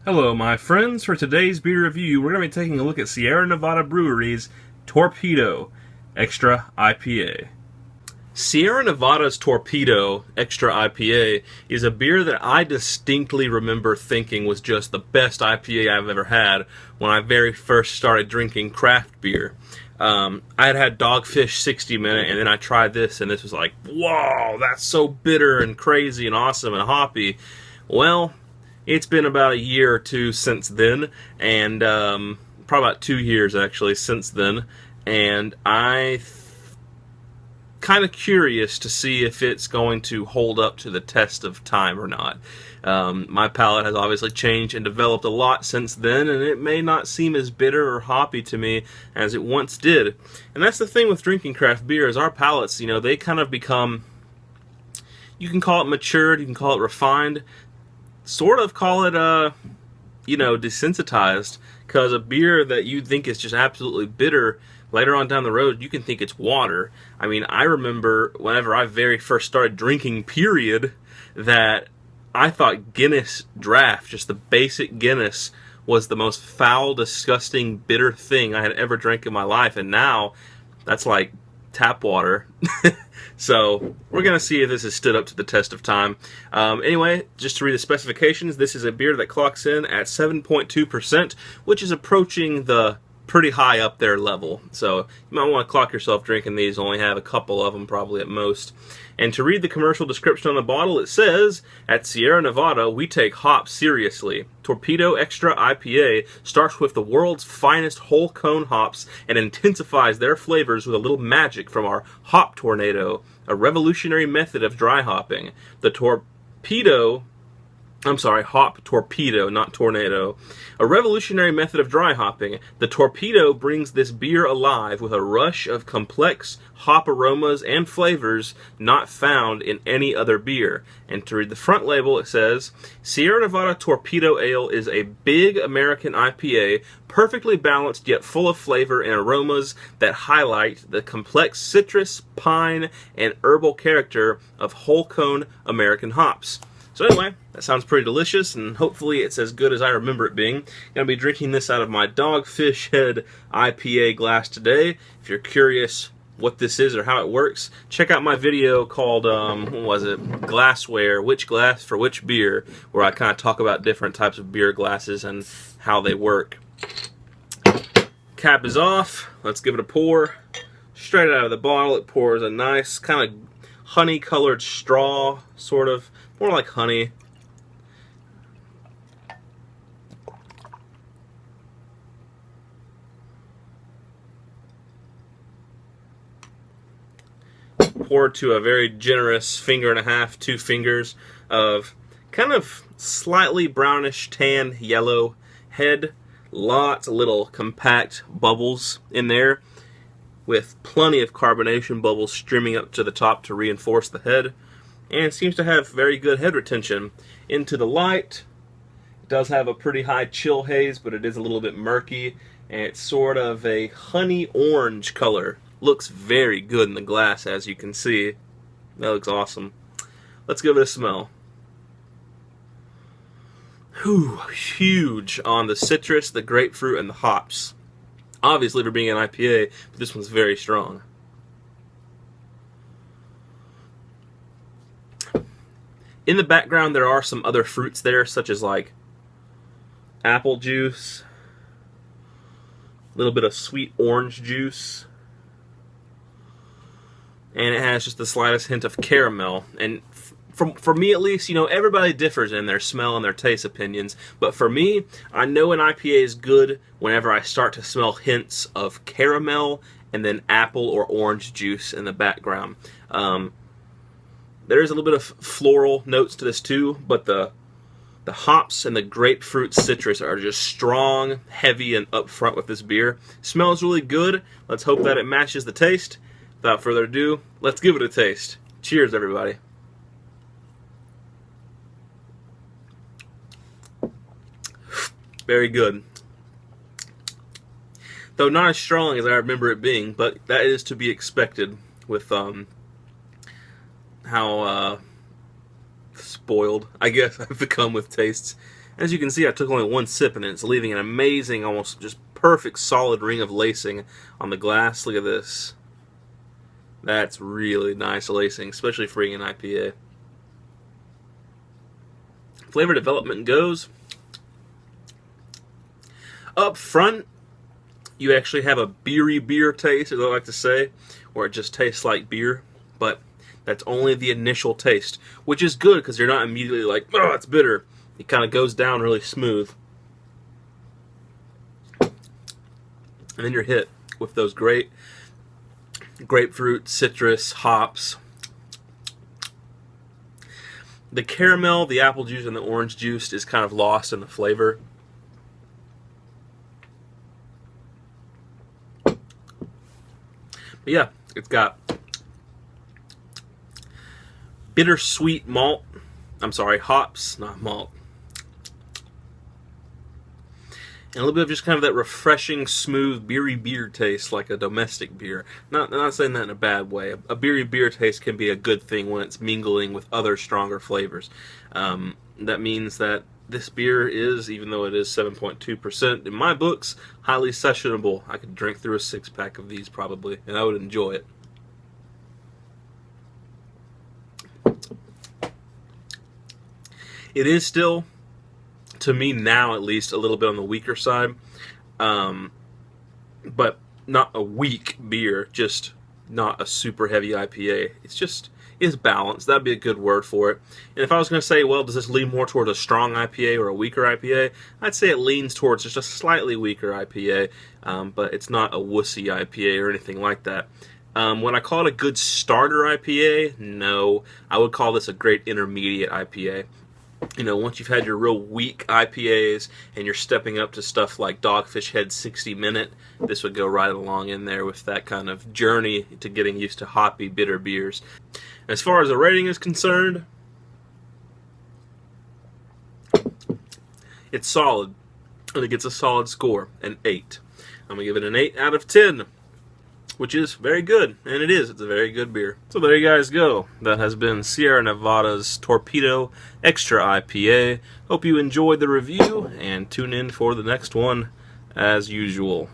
Hello, my friends. For today's beer review, we're going to be taking a look at Sierra Nevada Brewery's Torpedo Extra IPA. Sierra Nevada's Torpedo Extra IPA is a beer that I distinctly remember thinking was just the best IPA I've ever had when I very first started drinking craft beer. I had Dogfish 60 Minute, and then I tried this, and this was like, whoa, that's so bitter and crazy and awesome and hoppy. Well, it's been about a year or two since then, and probably about 2 years actually since then, and kind of curious to see if it's going to hold up to the test of time or not. My palate has obviously changed and developed a lot since then, and it may not seem as bitter or hoppy to me as it once did. And that's the thing with drinking craft beer, is our palates, they kind of become, you can call it matured, you can call it refined, sort of call it, desensitized, because a beer that you think is just absolutely bitter, later on down the road, you can think it's water. I mean, I remember whenever I very first started drinking, period, that I thought Guinness Draft, just the basic Guinness, was the most foul, disgusting, bitter thing I had ever drank in my life, and now that's like tap water. So we're going to see if this has stood up to the test of time. Anyway, just to read the specifications, this is a beer that clocks in at 7.2%, which is approaching the pretty high up there level. So you might want to clock yourself drinking these, only have a couple of them probably at most. And to read the commercial description on the bottle, it says, "At Sierra Nevada, we take hops seriously. Torpedo Extra IPA starts with the world's finest whole cone hops and intensifies their flavors with a little magic from our hop tornado, a revolutionary method of dry hopping. Hop torpedo, not tornado. A revolutionary method of dry hopping. The Torpedo brings this beer alive with a rush of complex hop aromas and flavors not found in any other beer." And to read the front label, it says, "Sierra Nevada Torpedo Ale is a big American IPA, perfectly balanced yet full of flavor and aromas that highlight the complex citrus, pine, and herbal character of whole cone American hops." So anyway, that sounds pretty delicious, and hopefully it's as good as I remember it being. I'm going to be drinking this out of my Dogfish Head IPA glass today. If you're curious what this is or how it works, check out my video called, Glassware, which glass for which beer, where I kind of talk about different types of beer glasses and how they work. Cap is off. Let's give it a pour. Straight out of the bottle, it pours a nice kind of honey-colored straw, sort of. More like honey. Poured to a very generous 1.5 fingers, 2 fingers of kind of slightly brownish tan yellow head. Lots of little compact bubbles in there, with plenty of carbonation bubbles streaming up to the top to reinforce the head. And seems to have very good head retention. Into the light, it does have a pretty high chill haze, but it is a little bit murky, and it's sort of a honey orange color. Looks very good in the glass, as you can see. That looks awesome. Let's give it a smell. Whew, huge on the citrus, the grapefruit, and the hops. Obviously for being an IPA, but this one's very strong. In the background, there are some other fruits there, such as like apple juice, a little bit of sweet orange juice, and it has just the slightest hint of caramel. And for me at least, everybody differs in their smell and their taste opinions, but for me, I know an IPA is good whenever I start to smell hints of caramel and then apple or orange juice in the background. There is a little bit of floral notes to this too, but the hops and the grapefruit citrus are just strong, heavy, and upfront with this beer. Smells really good. Let's hope that it matches the taste. Without further ado, let's give it a taste. Cheers, everybody. Very good. Though not as strong as I remember it being, but that is to be expected with how spoiled, I guess, I've become with tastes. As you can see, I took only one sip and it's leaving an amazing, almost just perfect solid ring of lacing on the glass. Look at this. That's really nice lacing, especially for being an IPA. Flavor development goes. Up front, you actually have a beery beer taste, as I like to say, where it just tastes like beer, but that's only the initial taste, which is good because you're not immediately like, oh, it's bitter. It kind of goes down really smooth. And then you're hit with those great grapefruit, citrus, hops. The caramel, the apple juice, and the orange juice is kind of lost in the flavor. But yeah, it's got bittersweet malt. I'm sorry, hops, not malt. And a little bit of just kind of that refreshing, smooth, beery beer taste like a domestic beer. Not saying that in a bad way. A beery beer taste can be a good thing when it's mingling with other stronger flavors. That means that this beer is, even though it is 7.2%, in my books, highly sessionable. I could drink through a 6-pack of these probably, and I would enjoy it. It is still, to me now at least, a little bit on the weaker side, but not a weak beer, just not a super heavy IPA. It's balanced. That'd be a good word for it. And if I was going to say, well, does this lean more toward a strong IPA or a weaker IPA? I'd say it leans towards just a slightly weaker IPA, but it's not a wussy IPA or anything like that. When I call it a good starter IPA, no. I would call this a great intermediate IPA. You know, once you've had your real weak IPAs and you're stepping up to stuff like Dogfish Head 60 Minute, this would go right along in there with that kind of journey to getting used to hoppy, bitter beers. As far as the rating is concerned, it's solid. And it gets a solid score, an 8. I'm going to give it an 8 out of 10. Which is very good, and it is. It's a very good beer. So there you guys go. That has been Sierra Nevada's Torpedo Extra IPA. Hope you enjoyed the review, and tune in for the next one as usual.